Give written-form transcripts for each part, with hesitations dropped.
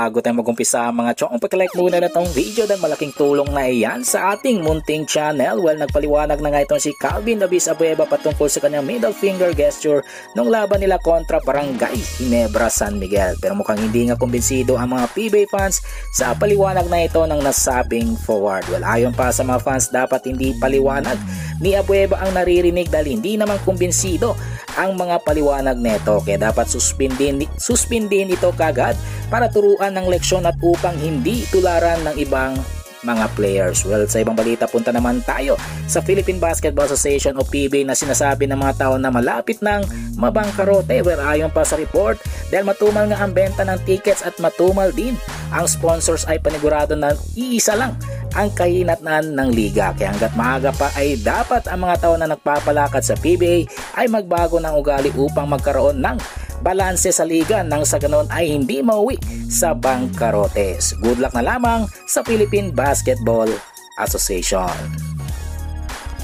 bago tayo mag-umpisa mga chong, pag-like muna na tong video dahil malaking tulong na iyan sa ating munting channel. Well, nagpaliwanag na nga itong si Calvin Davis Abueva patungkol sa kanyang middle finger gesture nung laban nila kontra Barangay Ginebra San Miguel. Pero mukhang hindi nga kumbinsido ang mga PBA fans sa paliwanag na ito ng nasabing forward. Well, ayon pa sa mga fans, dapat hindi paliwanag ni Abueva ang naririnig dahil hindi naman kumbinsido ang mga paliwanag neto, kaya dapat suspindin ito kagad para turuan ng leksyon at upang hindi tularan ng ibang mga players. Well, sa ibang balita, punta naman tayo sa Philippine Basketball Association o PBA na sinasabi ng mga tao na malapit ng mabangkarote. Well, ayon pa sa report, dahil matumal nga ang benta ng tickets at matumal din ang sponsors, ay panigurado na iisa lang ang kahinatnan ng liga. Kaya hanggat maaga pa ay dapat ang mga tao na nagpapalakad sa PBA ay magbago ng ugali upang magkaroon ng balanse sa liga nang sa ganon ay hindi mauwi sa bangkarotes. Good luck na lamang sa Philippine Basketball Association.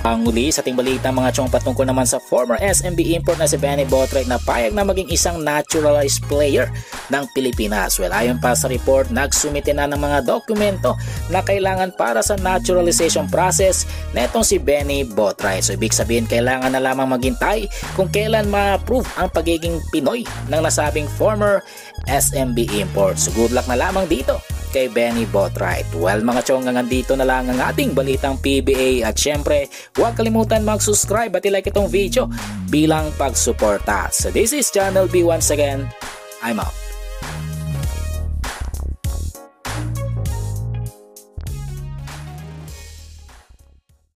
Ang muli sa ating balita mga chong, patungkol naman sa former SMB import na si Benny Boatwright na payag na maging isang naturalized player ng Pilipinas. Well, ayon pa sa report, nagsumite na ng mga dokumento na kailangan para sa naturalization process na itong si Benny Boatwright. So ibig sabihin, kailangan na lamang maghintay kung kailan ma-approve ang pagiging Pinoy ng nasabing former SMB import. So good luck na lamang dito kay Benny Boatwright. Well mga chong, hanggang dito na lang ang ating balitang PBA at syempre huwag kalimutan mag-subscribe at i-like itong video bilang pagsuporta. So this is Channel B once again. I'm out.